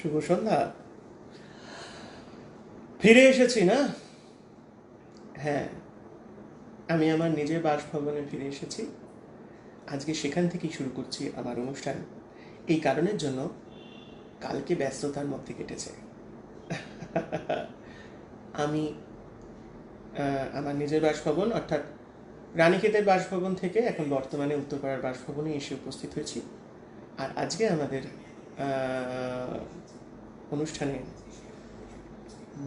শুভ সন্ধ্যা। ফিরে এসেছি না? হ্যাঁ, আমি আমার নিজের বাসভবনে ফিরে এসেছি। আজকে সেখান থেকেই শুরু করছি আমার অনুষ্ঠান। এই কারণের জন্য কালকে ব্যস্ততার মধ্যে কেটেছে। আমি আমার নিজের বাসভবন অর্থাৎ রানীক্ষেতের বাসভবন থেকে এখন বর্তমানে উত্তরপাড়ার বাসভবনে এসে উপস্থিত হয়েছি। আর আজকে আমাদের অনুষ্ঠানে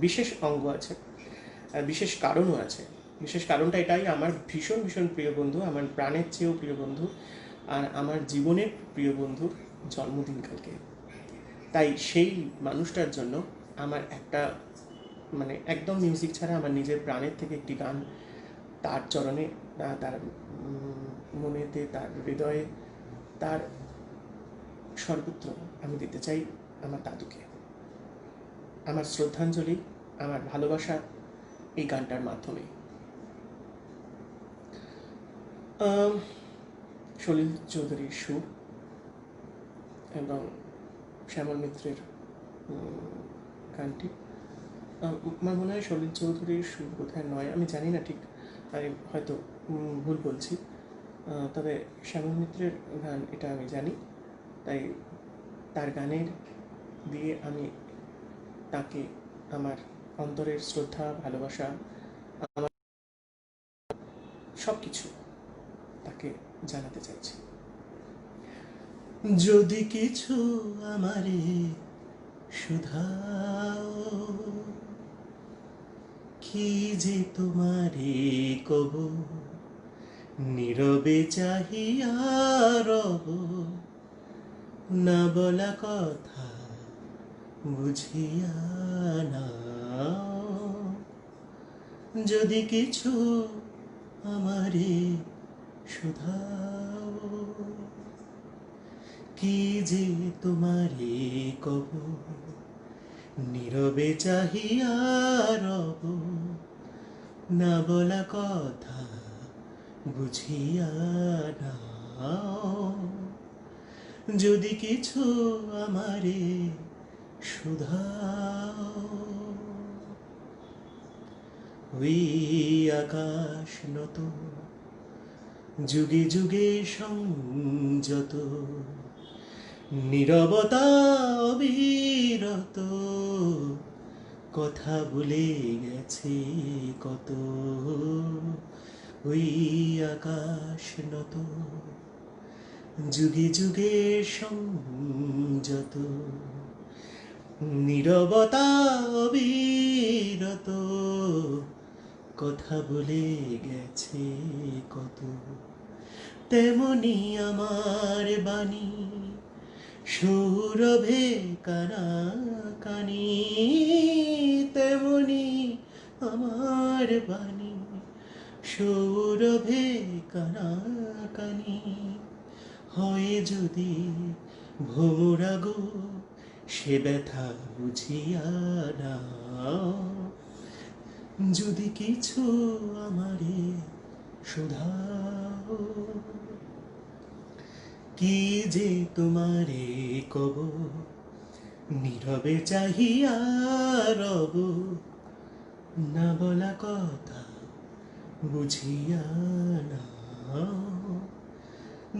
বিশেষ অঙ্গ আছে, বিশেষ কারণও আছে। বিশেষ কারণটা এটাই, আমার ভীষণ ভীষণ প্রিয় বন্ধু, আমার প্রাণের চেয়েও প্রিয় বন্ধু, আর আমার জীবনের প্রিয় বন্ধুর জন্মদিন কালকে। তাই সেই মানুষটার জন্য আমার একটা মানে একদম মিউজিক ছাড়া আমার নিজের প্রাণের থেকে একটি গান তার চরণে, তার মনেতে, তার হৃদয়ে, তার সর্বত্র আমি দিতে চাই আমার দাদুকে। আমার শ্রদ্ধাঞ্জলি, আমার ভালোবাসা এই গানটার মাধ্যমে। সলিল চৌধুরীর সুর এবং শ্যামল মিত্রের গানটি। আমার মনে হয় সলিল চৌধুরীর সুর বোধহয় নয়, আমি জানি না ঠিক, আমি হয়তো ভুল বলছি, তবে শ্যামল মিত্রের গান এটা আমি জানি। তাই তার গানের দিয়ে আমি তাকে আমার অন্তরের শ্রদ্ধা, ভালোবাসা, আমার সব কিছু তাকে জানাতে চাইছি। যদি কিছু আমারে শুধাও, কি যে তোমারে কব, নীরবে চাহিয়া রব, না বলা কথা বুঝিয়া নাও। যদি কিছু আমারে শুধাও, কি যে তোমারে কব, নীরবে চাহিয়া রব, না বলা কথা বুঝিয়া নাও। যদি কিছু আমারে শুধাও, ওই আকাশ নত, যুগে যুগে সংযত, নীরবতা অবিরত, কথা বলে গেছে কত। ওই আকাশ নত, যুগে যুগে সংযত, নীরবতা অবিরত, কথা বলে গেছে কত। তেমনি আমার বাণী সৌরভে কানাকানি, তেমনি আমার বাণী সৌরভে কানাকানি, হয় যদি ভোমরা গো, সে ব্যথা বুঝিয়া নাও। যদি কিছু আমারে শুধাও, কি যে তোমারে কব, নীরবে চাহিয়া রব, না বলা কথা বুঝিয়া নাও।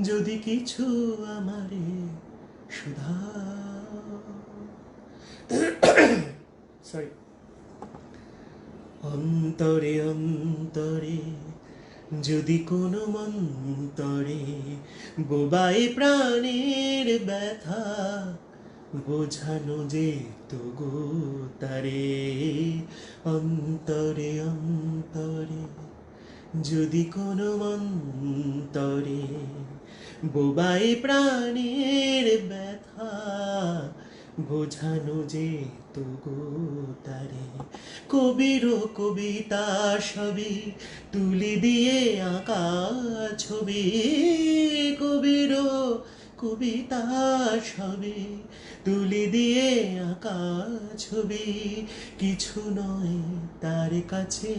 যদি কিছু আমারে শুধাও, সরি। অন্তরে অন্তরে যদি কোনো মন্তরে বোবাই প্রাণের ব্যথা, বোঝানো যেত গো তারে। অন্তরে অন্তরে যদি কোনো মন্তরে বোবাই প্রাণের ব্যথা, বোঝানো যেত গো তারে। কবির কবিতা সবই তুলি দিয়ে আঁকা ছবি, কবির কবিতা সবই তুলি দিয়ে আঁকা ছবি, কিছু নয় তার কাছে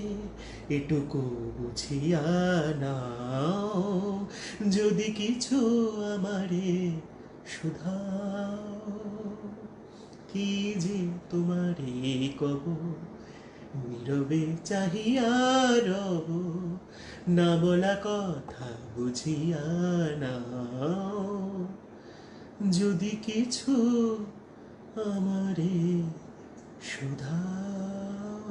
এটুকু বুঝিয়া নাও। যদি কিছু আমারে শুধাও, কি যে তোমারে কব, নীরবে চাহিয়া রব, না বলা কথা বুঝিয়া নাও, যদি কিছু আমারে শুধাও।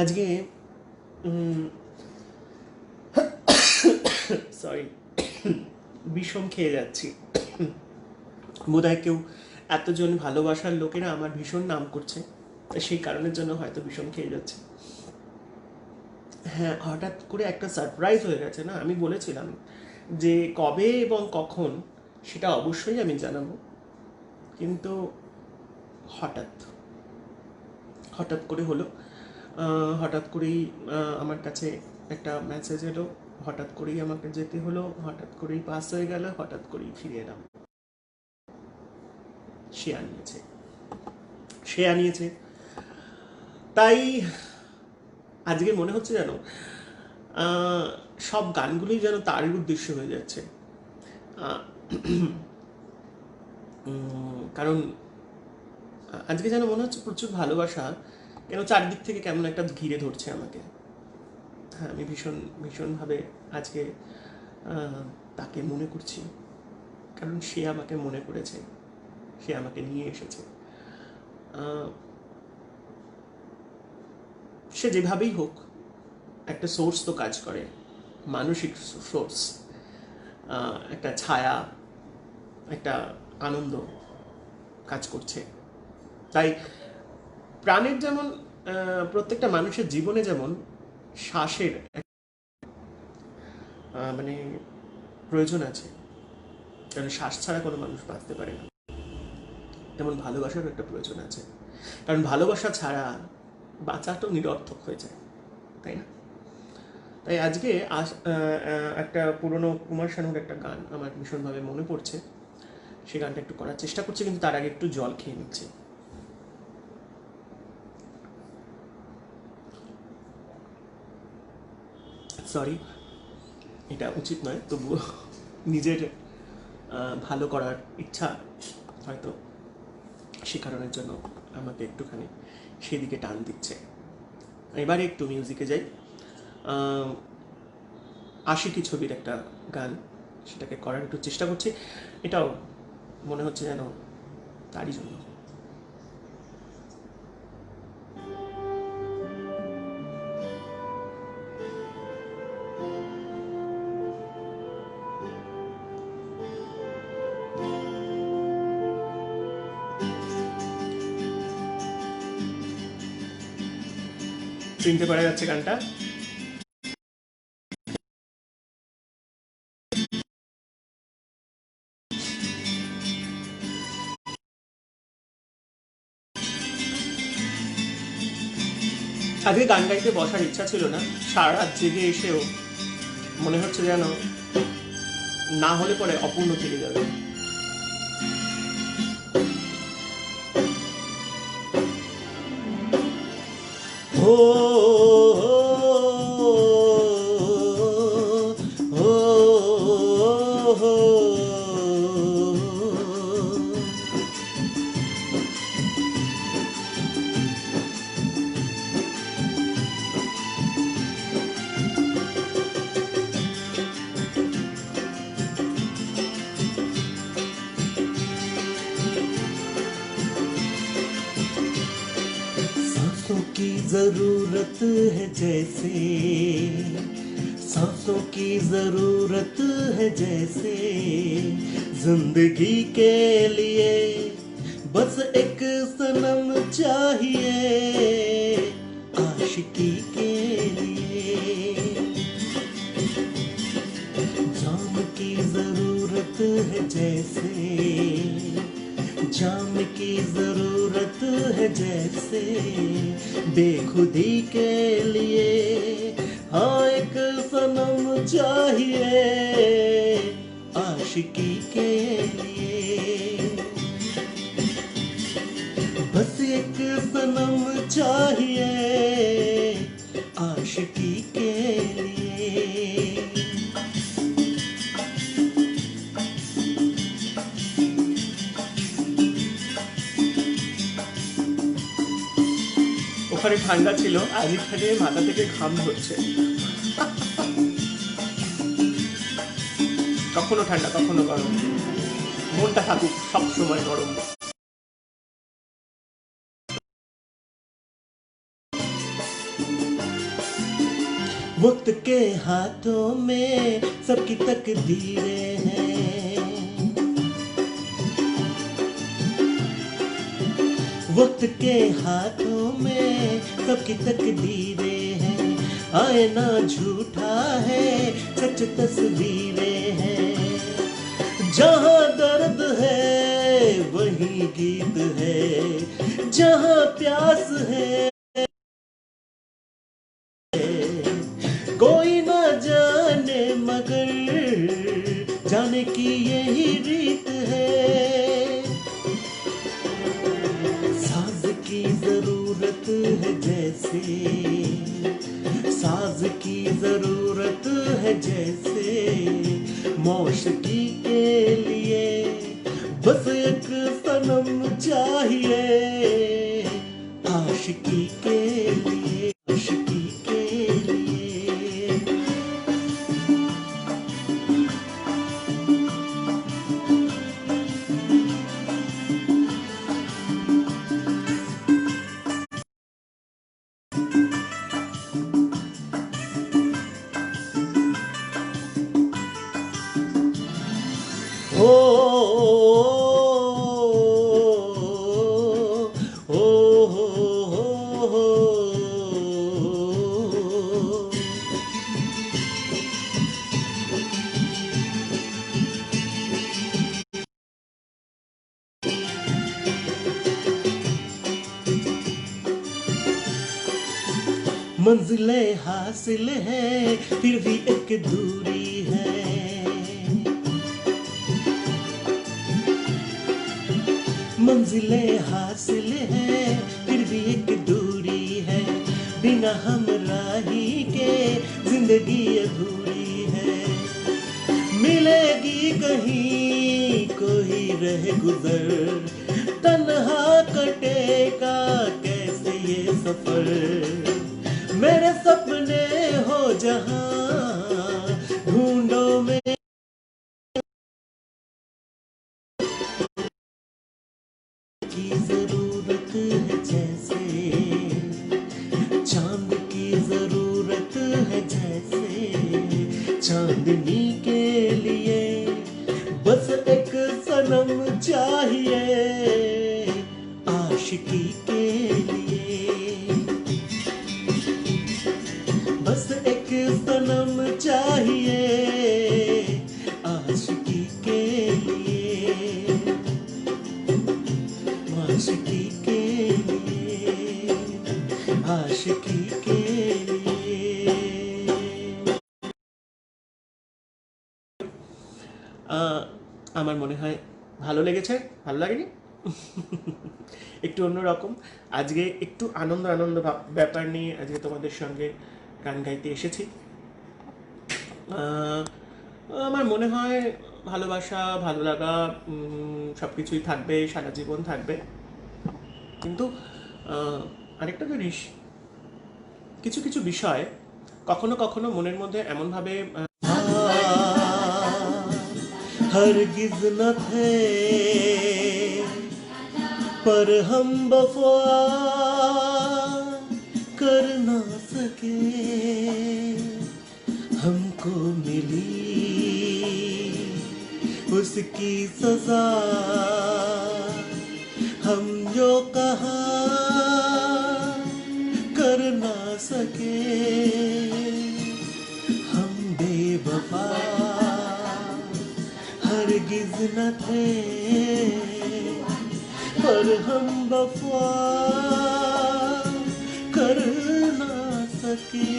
আজকে সরি বিষম খেয়ে যাচ্ছি। বোধহয় কেউ এতজন ভালোবাসার লোকেরা আমার ভীষণ নাম করছে, সেই কারণের জন্য হয়তো বিষম খেয়ে যাচ্ছে। হ্যাঁ, হঠাৎ করে একটা সারপ্রাইজ হয়ে গেছে না। আমি বলেছিলাম যে কবে এবং কখন সেটা অবশ্যই আমি জানাবো, কিন্তু হঠাৎ হঠাৎ করে হলো। হঠাৎ করেই আমার কাছে একটা মেসেজ এলো, হঠাৎ করেই আমাকে যেতে হলো, হঠাৎ করেই পাস হয়ে গেল, হঠাৎ করেই ফিরে এলাম। সে আনিয়েছে তাই আজকে মনে হচ্ছে যেন সব গানগুলোই যেন তারই উদ্দেশ্য হয়ে যাচ্ছে। কারণ আজকে যেন মনে হচ্ছে প্রচুর ভালোবাসা কেন চারিদিক থেকে কেমন একটা ঘিরে ধরছে আমাকে। হ্যাঁ, আমি ভীষণভাবে আজকে তাকে মনে করছি, কারণ সে আমাকে মনে করেছে, সে আমাকে নিয়ে এসেছে। সে যেভাবেই হোক একটা সোর্স তো কাজ করে, মানসিক সোর্স, একটা ছায়া, একটা আনন্দ কাজ করছে। তাই প্রাণের যেমন প্রত্যেকটা মানুষের জীবনে যেমন শ্বাসের মানে প্রয়োজন আছে, কারণ শ্বাস ছাড়া কোনো মানুষ বাঁচতে পারে না, তেমন ভালোবাসারও একটা প্রয়োজন আছে, কারণ ভালোবাসা ছাড়া বাঁচাটাও নিরর্থক হয়ে যায়, তাই না? তাই আজকে একটা পুরনো কুমার শানুর একটা গান আমার ভীষণভাবে মনে পড়ছে, সেই গানটা একটু করার চেষ্টা করছি, কিন্তু তার আগে একটু জল খেয়ে নিচ্ছি। সরি, এটা উচিত নয়, তবুও নিজের ভালো করার ইচ্ছা হয়তো সে কারণের জন্য আমাকে একটুখানি সেদিকে টান দিচ্ছে। এবারে একটু মিউজিকে যাই। আশিকি ছবির একটা গান, সেটাকে করার একটু চেষ্টা করছি। এটাও মনে হচ্ছে যেন তারই জন্য। চিনতে পারা যাচ্ছে গানটা? আজকে গান গাইতে বসার ইচ্ছা ছিল না, সারা রাত জেগে এসেও মনে হচ্ছে যেন না হলে পরে অপূর্ণ থেকে যাবে। सांसों की जरूरत है जैसे, सांसों की जरूरत है जैसे, जिंदगी के लिए बस एक सनम चाहिए, आशिकी के लिए जाम की जरूरत है जैसे, जाम की जरूरत है जैसे, बेखुदी के लिए हाँ एक सनम चाहिए, आशिकी के लिए बस एक सनम चाहिए, आशिकी के लिए। অনেক ঠান্ডা ছিল, আজ এখানে মাথা থেকে ঘাম ধরছে। কখনো ঠান্ডা কখনো গরম, মনটা থাকুক সব সময় গরম। वक्त के हाथों में सबकी तकदीरें हैं, वक्त के हाथों में सबकी तकदीरें हैं, आईना झूठा है सच तस्वीरें हैं, जहाँ दर्द है वही गीत है, जहाँ प्यास है कोई ना जाने मगर जाने की यही रीत है, साज की जरूरत है जैसे, साज की जरूरत है जैसे, मौशकी के लिए बस एक सनम चाहिए, आशिकी के लिए, आशिकी के लिए। ओ ओ ओ मंजिलें हासिल है फिर भी एक दूरी है, मंजिलें हासिल है फिर भी एक दूरी है, बिना हमराही के जिंदगी अधूरी है, मिलेगी कहीं कोई रह गुजर, तन्हा कटेगा कैसे ये सफर, मेरे सपने हो जहां ढूंढो में की जरूरत है जैसे, चांद की जरूरत है जैसे, चांदनी के लिए बस एक सनम चाहिए, आशिकी के लिए बस एक सनम चाहिए, आशिकी के लिए, आशिकी के लिए, आशिकी के लिए। আমার মনে হয় ভালো লেগেছে, ভালো লাগেনি? একটু অন্যরকম আজকে, একটু আনন্দ আনন্দ ব্যাপার নিয়ে আজকে তোমাদের সঙ্গে গান গাইতে এসেছি। আমার মনে হয় ভালোবাসা ভালো লাগা সব কিছুই থাকবে, সারা জীবন থাকবে, কিন্তু আরেকটা জিনিস, কিছু কিছু বিষয় কখনো কখনো মনের মধ্যে এমনভাবে हरगिज न थे पर हम वफा कर ना सके, हमको मिली उसकी सजा, हम जो कहा कर ना सके, हम बेवफा हरगिज न थे पर हम वफा कर ना सके।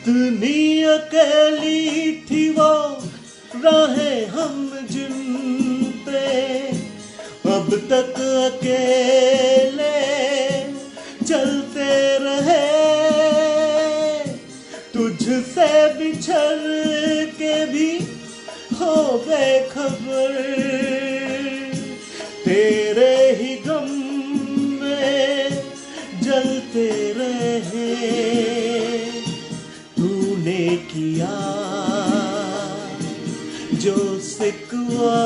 कितनी अकेली थी वो राहें हम जिन पे अब तक अकेले चलते रहे, तुझसे बिछड़ के भी हो बेखबर, तेरे ही गम में जलते रहे। तूने किया जो सिकवा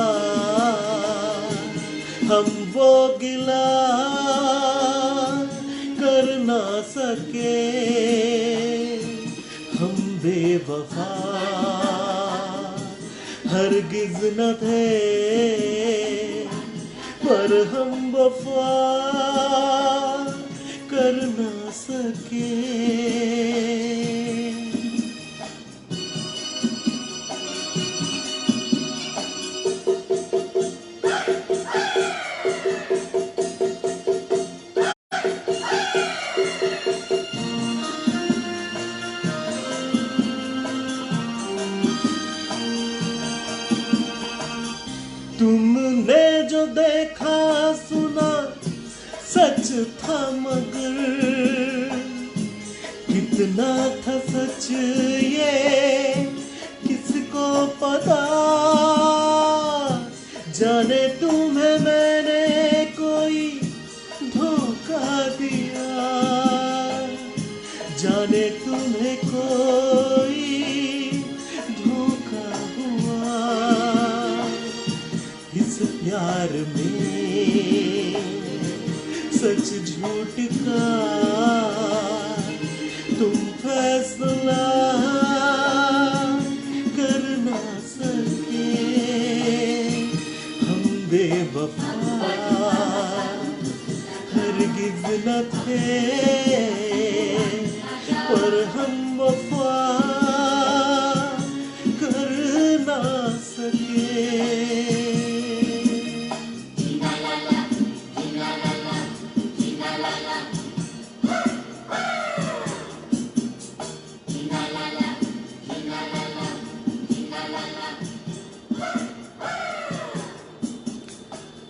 हम वो गिला कर ना सके, हम बेवफा हरगिज न थे पर हम वफा कर ना सके। तुमने जो देखा सुना सच था मगर कितना था सच ये किसको पता, जाने तुम्हें मैंने कोई धोखा दिया, जाने तुम्हें कोई धोखा हुआ। इस प्यार में सच झूठ का तुम फैसला कर ना सके, हम बेवफा हरगिज न थे पर हम वफा कर ना सके।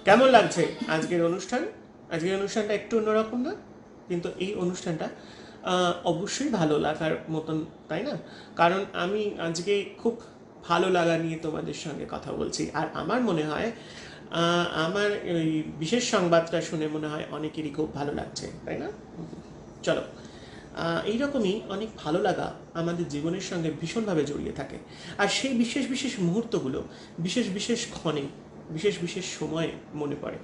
কেমন লাগছে আজকের অনুষ্ঠান? আজকের অনুষ্ঠানটা একটু অন্যরকম না? কিন্তু এই অনুষ্ঠানটা অবশ্যই ভালো লাগার মতন, তাই না? কারণ আমি আজকে খুব ভালো লাগা নিয়ে তোমাদের সঙ্গে কথা বলছি, আর আমার মনে হয় আমার ওই বিশেষ সংবাদটা শুনে মনে হয় অনেকেরই খুব ভালো লাগছে, তাই না? চলো, এইরকমই অনেক ভালো লাগা আমাদের জীবনের সঙ্গে ভীষণভাবে জড়িয়ে থাকে, আর সেই বিশেষ বিশেষ মুহূর্তগুলো বিশেষ বিশেষ ক্ষণে বিশেষ বিশেষ সময়ে মনে পড়ে।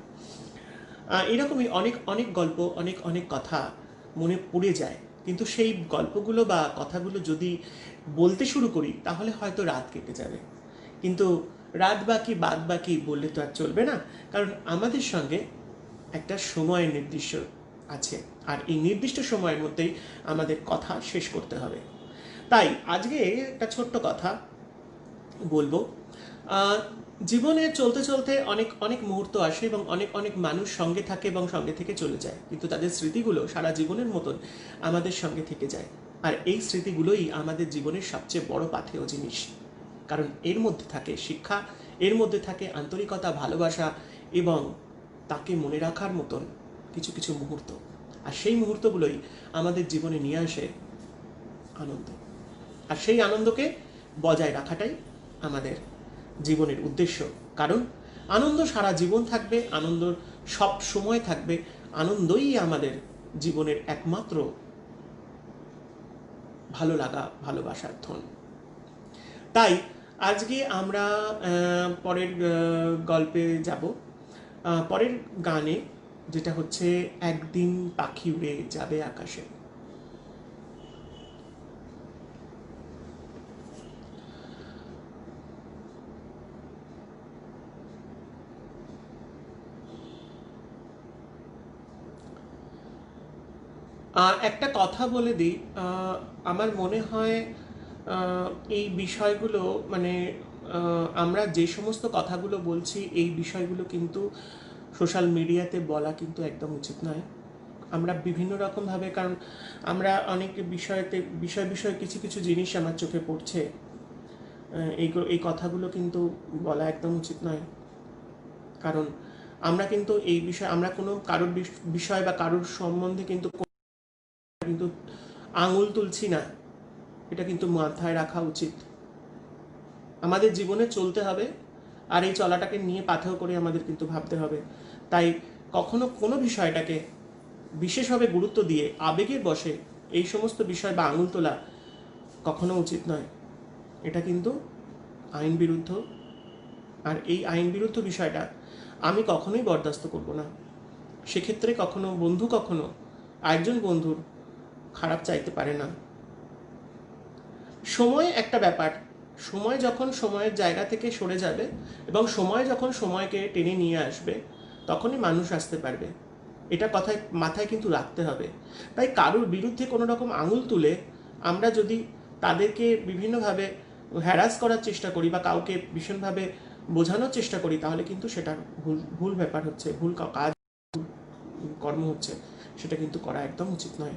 এরকমই অনেক অনেক গল্প, অনেক অনেক কথা মনে পড়ে যায়, কিন্তু সেই গল্পগুলো বা কথাগুলো যদি বলতে শুরু করি তাহলে হয়তো রাত কেটে যাবে, কিন্তু রাত বাকি বাদ বাকি বললে তো আর চলবে না, কারণ আমাদের সঙ্গে একটা সময় নির্দিষ্ট আছে, আর এই নির্দিষ্ট সময়ের মধ্যেই আমাদের কথা শেষ করতে হবে। তাই আজকে একটা ছোট্ট কথা বলবো। জীবনে চলতে চলতে অনেক অনেক মুহূর্ত আসে এবং অনেক অনেক মানুষ সঙ্গে থাকে এবং সঙ্গে থেকে চলে যায়, কিন্তু তাদের স্মৃতিগুলো সারা জীবনের মতন আমাদের সঙ্গে থেকে যায়, আর এই স্মৃতিগুলোই আমাদের জীবনের সবচেয়ে বড় পাথেয় জিনিস, কারণ এর মধ্যে থাকে শিক্ষা, এর মধ্যে থাকে আন্তরিকতা, ভালোবাসা এবং তাকে মনে রাখার মতন কিছু কিছু মুহূর্ত, আর সেই মুহূর্তগুলোই আমাদের জীবনে নিয়ে আসে আনন্দ, আর সেই আনন্দকে বজায় রাখাটাই আমাদের জীবনের উদ্দেশ্য, কারণ আনন্দ সারা জীবন থাকবে, আনন্দ সব সময় থাকবে, আনন্দই আমাদের জীবনের একমাত্র ভালো লাগা, ভালোবাসার ধন। তাই আজকে আমরা পরের গল্পে যাব, পরের গানে, যেটা হচ্ছে একদিন পাখি উড়ে যাবে আকাশে। একটা কথা বলে দিই, আমার মনে হয় এই বিষয়গুলো মানে আমরা যে সমস্ত কথাগুলো বলছি এই বিষয়গুলো কিন্তু সোশ্যাল মিডিয়াতে বলা কিন্তু একদম উচিত নয়, আমরা বিভিন্ন রকমভাবে, কারণ আমরা অনেক বিষয় কিছু কিছু জিনিস আমার চোখে পড়ছে, এই কথাগুলো কিন্তু বলা একদম উচিত নয়। কারণ আমরা কিন্তু এই বিষয়, আমরা কোনো কারোর বিষয় বা কারোর সম্বন্ধে কিন্তু আঙুল তুলছি না, এটা কিন্তু মাথায় রাখা উচিত। আমাদের জীবনে চলতে হবে, আর এই চলাটাকে নিয়ে পাথেয় করে আমাদের কিন্তু ভাবতে হবে। তাই কখনো কোনো বিষয়টাকে বিশেষভাবে গুরুত্ব দিয়ে আবেগের বশে এই সমস্ত বিষয় বা আঙুল তোলা কখনো উচিত নয়। এটা কিন্তু আইন বিরুদ্ধ, আর এই আইন বিরুদ্ধ বিষয়টা আমি কখনোই বরদাস্ত করব না। সেক্ষেত্রে কখনো একজন বন্ধুর খারাপ চাইতে পারে না। সময় একটা ব্যাপার, সময় যখন সময়ের জায়গা থেকে সরে যাবে এবং সময় যখন সময়কে টেনে নিয়ে আসবে, তখনই মানুষ আসতে পারবে। এটা মাথায় কিন্তু রাখতে হবে। তাই কারোর বিরুদ্ধে কোনো রকম আঙুল তুলে আমরা যদি তাদেরকে বিভিন্নভাবে হ্যারাস করার চেষ্টা করি বা কাউকে ভীষণভাবে বোঝানোর চেষ্টা করি, তাহলে কিন্তু সেটা ভুল ব্যাপার হচ্ছে, ভুল কাজ, কর্ম হচ্ছে। সেটা কিন্তু করা একদম উচিত নয়।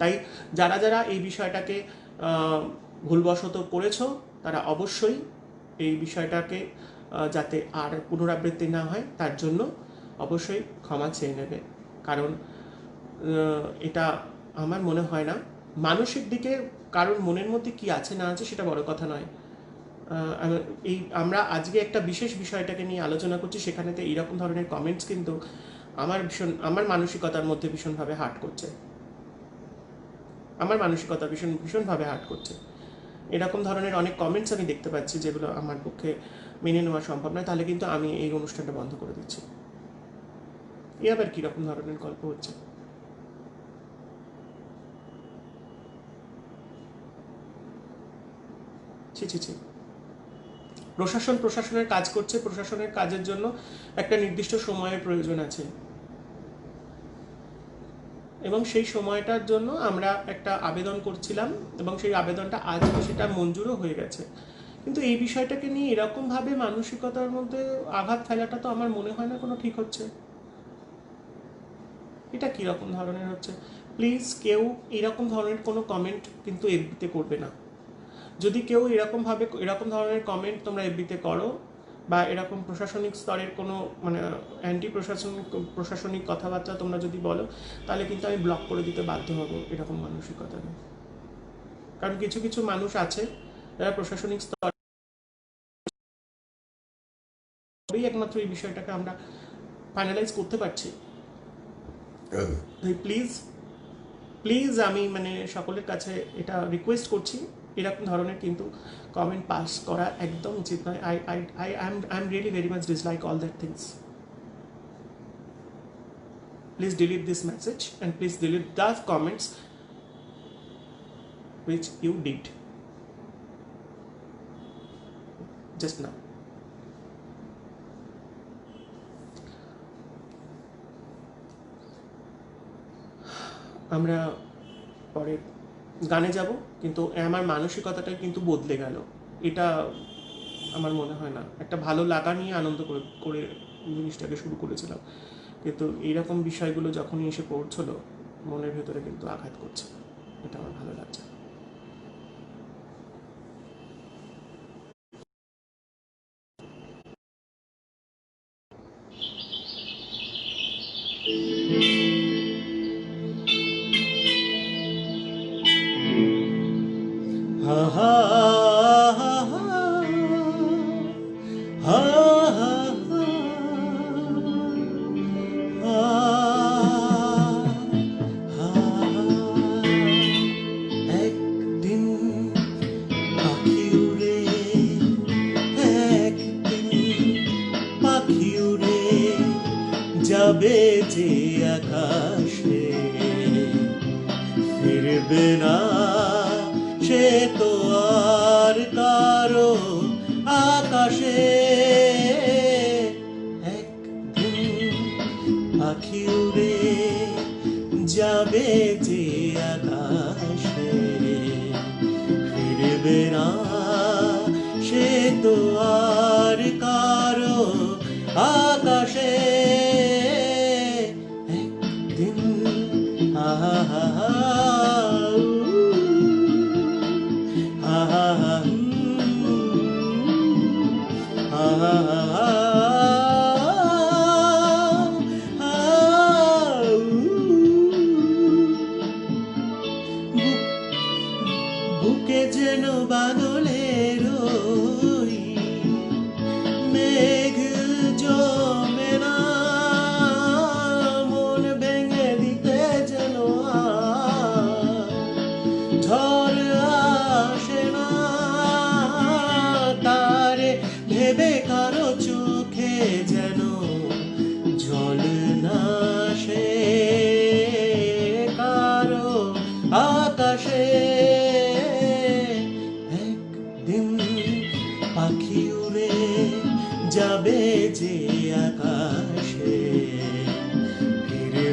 তাই যারা এই বিষয়টাকে ভুলবশত করেছো, তারা অবশ্যই এই বিষয়টাকে যাতে আর পুনরাবৃত্তি না হয় তার জন্য অবশ্যই ক্ষমা চেয়ে নেবে। কারণ এটা আমার মনে হয় না, মানসিক দিকে কারোর মনের মধ্যে কি আছে না আছে সেটা বড় কথা নয়। আমরা আজকে একটা বিশেষ বিষয়টাকে নিয়ে আলোচনা করছি, সেখানেতে এইরকম ধরনের কমেন্টস কিন্তু আমার মানসিকতার মধ্যে ভীষণভাবে হার্ট করছে, ভীষণভাবে হার্ট করছে। এরকম ধরনের অনেক কমেন্টস আমি দেখতে পাচ্ছি যেগুলো আমার পক্ষে মেনে নেওয়া সম্ভব নয়। তাহলে কিন্তু আমি এই অনুষ্ঠানটা বন্ধ করে দিচ্ছি। এ আবার কীরকম ধরনের গল্প হচ্ছে? ছি। প্রশাসনের কাজ করছে, প্রশাসনের কাজের জন্য একটা নির্দিষ্ট সময়ের প্রয়োজন আছে, এবং সেই সময়টার জন্য আমরা একটা আবেদন করছিলাম এবং সেই আবেদনটা আজকে সেটা মঞ্জুরও হয়ে গেছে। কিন্তু এই বিষয়টাকে নিয়ে এরকমভাবে মানসিকতার মধ্যে আঘাত ফেলাটা তো আমার মনে হয় না কোনো ঠিক হচ্ছে। এটা কীরকম ধরনের হচ্ছে? প্লিজ কেউ এরকম ধরনের কোনো কমেন্ট কিন্তু এফবিতে করবে না। যদি কেউ এরকম ধরনের কমেন্ট তোমরা এফবিতে করো বা এরকম প্রশাসনিক স্তরের কোনো মানে প্রশাসনিক কথাবার্তা তোমরা যদি বলো, তাহলে কিন্তু আমি ব্লক করে দিতে বাধ্য হব এরকম মানসিকতা নিয়ে। কারণ কিছু কিছু মানুষ আছে যারা প্রশাসনিক স্তরেই একমাত্র এই বিষয়টাকে আমরা ফাইনালাইজ করতে পারছি। প্লিজ আমি মানে সকলের কাছে এটা রিকোয়েস্ট করছি, এরকম ধরনের কিন্তু কমেন্ট পাস করা একদম উচিত নয়। I am really very much dislike all that things. Please delete this message and please delete the comments which you did just now. আমরা পরে গানে যাব, কিন্তু আমার মানসিকতাটা কিন্তু বদলে গেল। এটা আমার মনে হয় না। একটা ভালো লাগা নিয়ে আনন্দ করে জিনিসটাকে শুরু করেছিলাম, কিন্তু এইরকম বিষয়গুলো যখনই এসে পৌঁছলো মনের ভেতরে কিন্তু আঘাত করছে। এটা আমার ভালো লাগছে। হা হা হা হা হা একদিন পাখি উড়ে যাবে যে আকাশে, ফিরবে না সে তো আর কারো আকাশে। একদিন পাখি উড়ে যাবে যে আকাশে, ফিরবে না সে তো আর কারো আকাশে। একদিন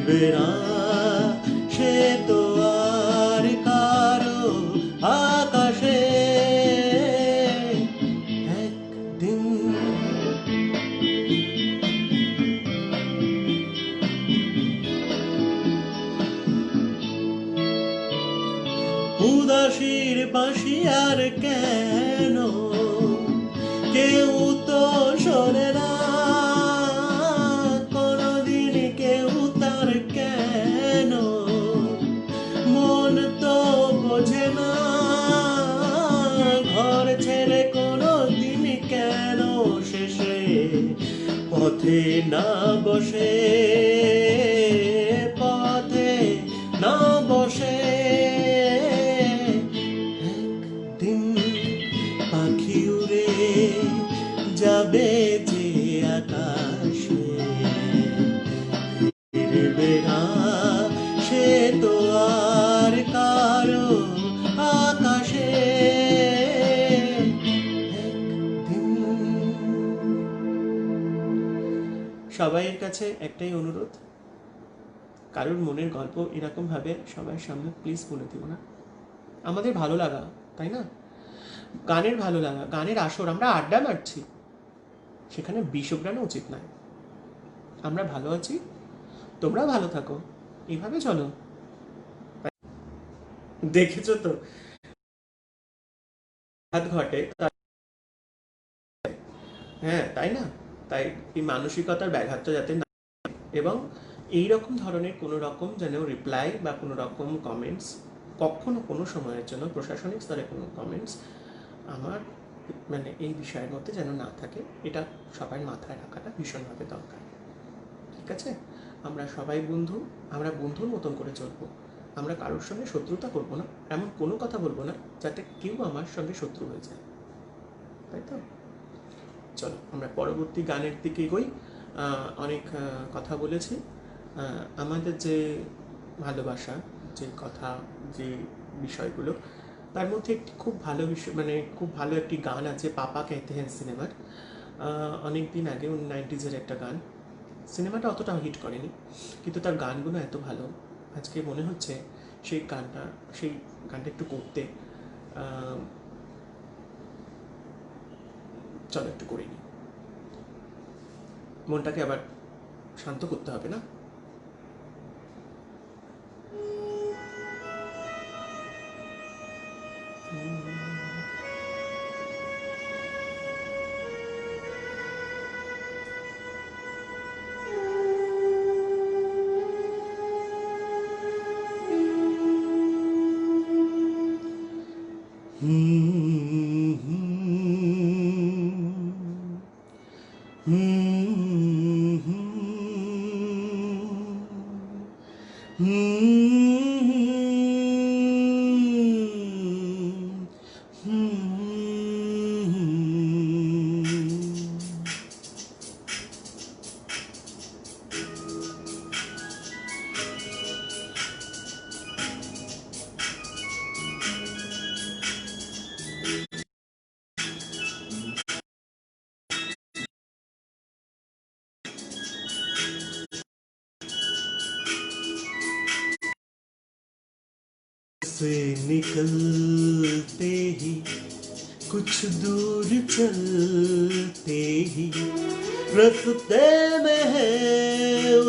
ফিরবে না সে তো আর কারো আকাশে একদিন। উদাসীর বাঁশি আর কেন কেউ তো শোনে না, কোনদিন কেউ তার কেন মন তো বোঝে না, ঘর ছেড়ে কোনদিন কেন শেষে পথে না বসে, পথে না বসে। একদিন পাখি উড়ে যাবে যে আকাশে, ফিরবে না সে তো আর কারো আকাশে একদিন। সবাইয়ের কাছে একটাই অনুরোধ, কারোর মনের গল্প এরকম ভাবে সবার সামনে প্লিজ বলে দিও না। আমাদের ভালো লাগা, তাই না? গানের ভালো লাগা, গানের আসর, আমরা আড্ডা মারছি, সেখানে বিষগ্রানো উচিত নয়। আমরা ভালো আছি, তোমরা ভালো থাকো, এইভাবে চলো। দেখেছো তো ঘটে, হ্যাঁ তাই না? তাই এই মানসিকতার ব্যাঘাতটা যাতে না, এবং এইরকম ধরনের কোনো রকম যেন রিপ্লাই বা কোনো রকম কমেন্টস কখনো কোনো সময়ের জন্য প্রশাসনিক স্তরে কোনো কমেন্টস আমার মানে এই বিষয়ের মধ্যে যেন না থাকে, এটা সবার মাথায় রাখাটা ভীষণভাবে দরকার। ঠিক আছে? আমরা সবাই বন্ধু, আমরা বন্ধুর মতন করে চলবো, আমরা কারোর সঙ্গে শত্রুতা করবো না, এমন কোনো কথা বলবো না যাতে কেউ আমার সঙ্গে শত্রু হয়ে যায়, তাই তো? চলো আমরা পরবর্তী গানের দিকে এগোই। অনেক কথা বলেছি, আমাদের যে ভালোবাসা, যে কথা, যে বিষয়গুলো, তার মধ্যে একটি খুব ভালো বিষয়, মানে খুব ভালো একটি গান আছে পাপা कहते हैं সিনেমার, অনেক দিন আগে 90s একটা গান। সিনেমাটা অতটা হিট করেনি, কিন্তু তার গানগুলো এত ভালো, আজকে মনে হচ্ছে সেই গানটা একটু করতে। চলো একটু করে নিই, মনটাকে আবার শান্ত করতে হবে না? से निकलते ही कुछ दूर चलते ही रास्ते में है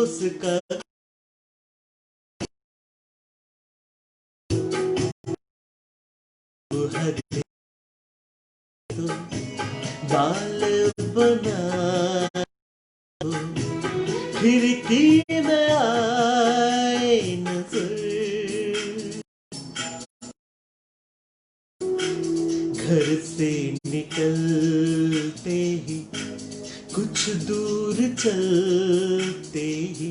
उसका हरे तो बाल बना, खिड़की में आए नजर, घर से निकलते ही कुछ दूर चलते ही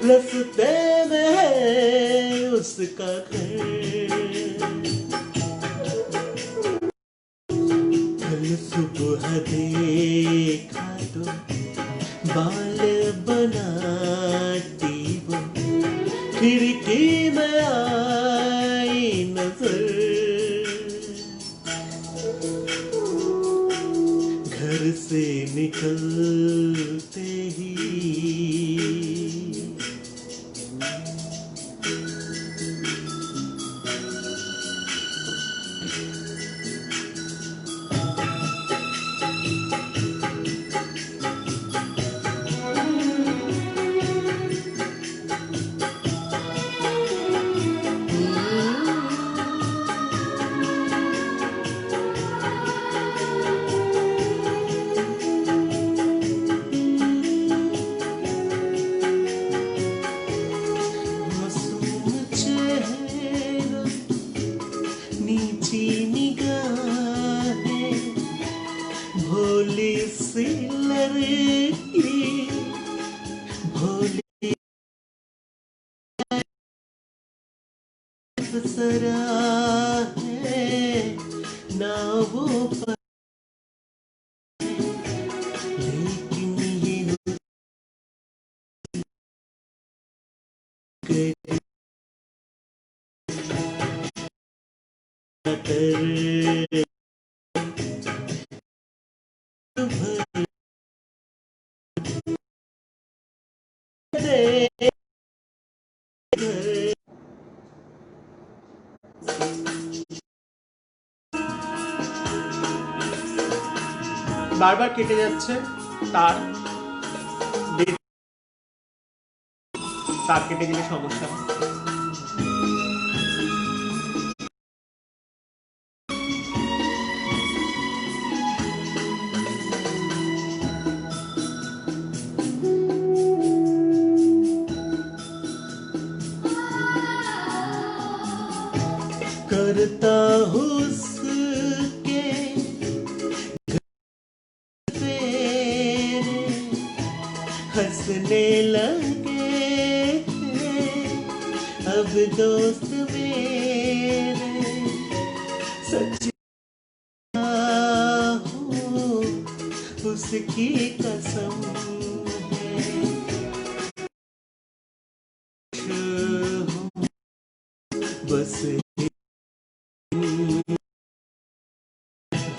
रास्ते में है उसका घर, कल सुबह देखा तो बाल बनाती वो, खिड़की में आई नजर, घर से निकलते ही होली सरा है ना वो पर, लेकिन ये कर दे বারবার কেটে যাচ্ছে তার, তার কেটে গেলে সমস্যা হয়। करता हूँ उसके तेरे हंसने लगे थे अब दोस्त मेरे, सच हूँ उसकी कसम है, बस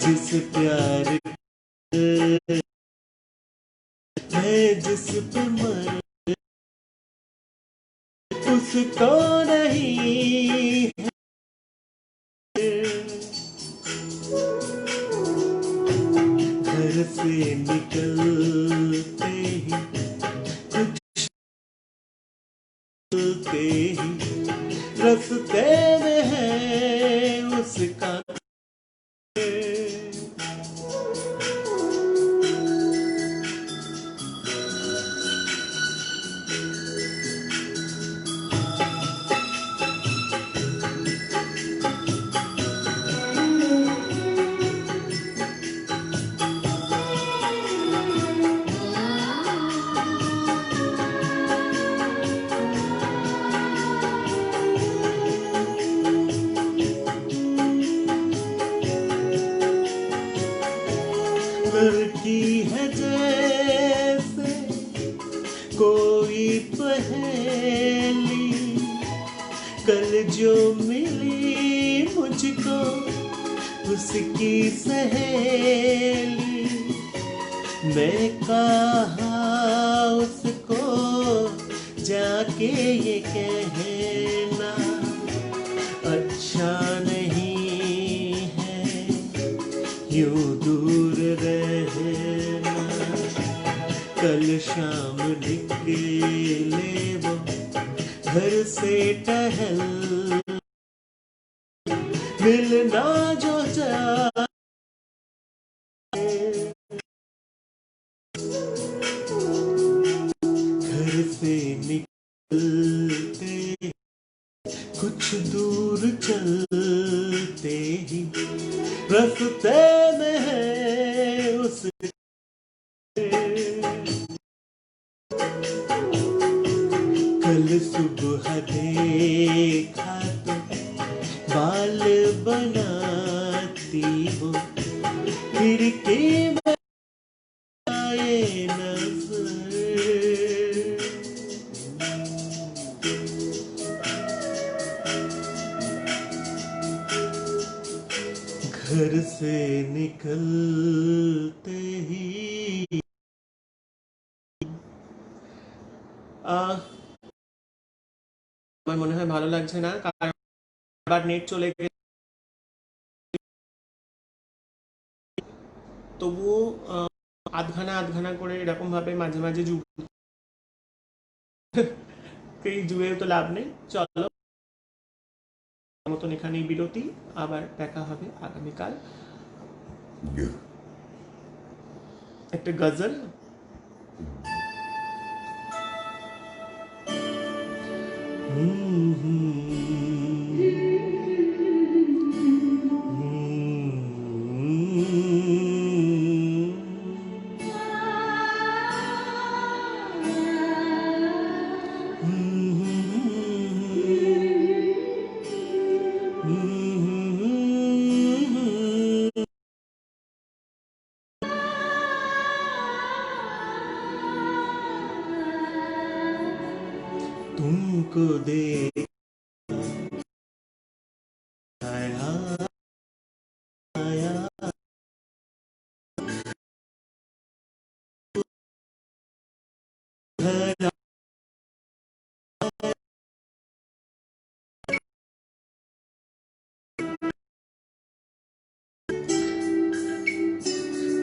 जिस प्यार मैं जिस पे मर उसको नहीं है, घर से निकलते ही चलते ही रास्ते में है उसका, लड़की है जैसे कोई पहेली, कल जो मिली मुझको उसकी सहेली, मैं कहा उसको जाके ये कहना अच्छा नहीं है यूं दूर रहना, कल शाम निकले वो घर से टहल, मिलना जो चाहे घर से निकलते कुछ दूर चलते ही रास्ते में है उसके, कल सुबह देखा तो बाल बनाती हो खिड़की में आए नजर, घर से निकलते ही আমার মনে হয় ভালো লাগছে না, কারণ আবার নেট চলে গেছে। তবুও আধখানা আধখানা করে এরকম ভাবে মাঝে মাঝে জুড়েও তো লাভ নেই। চলো মতন এখানেই বিরতি, আবার দেখা হবে আগামীকাল একটা গজল। तुमको देख आया भला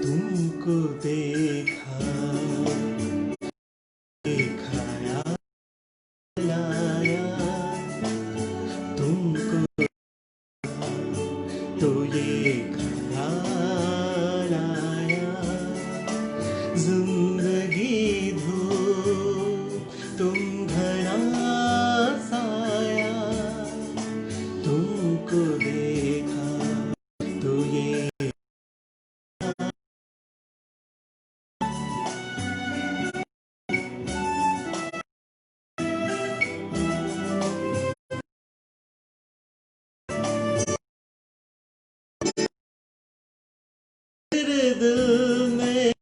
तुमको देखा दिखाया लाया तुमको तो ये ख्याल आया जिंदगी धूप तुम घना साया तुमको देखा तो ये मेरे दिल में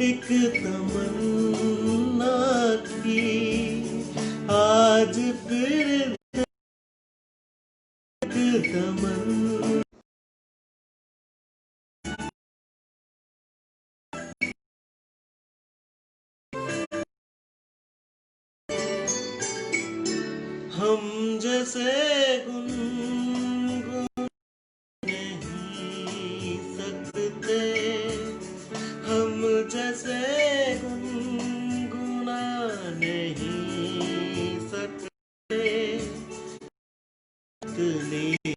एक तमन्ना थी आज फिर एक तमन्ना हम जैसे गुनगुन नहीं सकते हम जैसे गुनगुना नहीं सकते इतने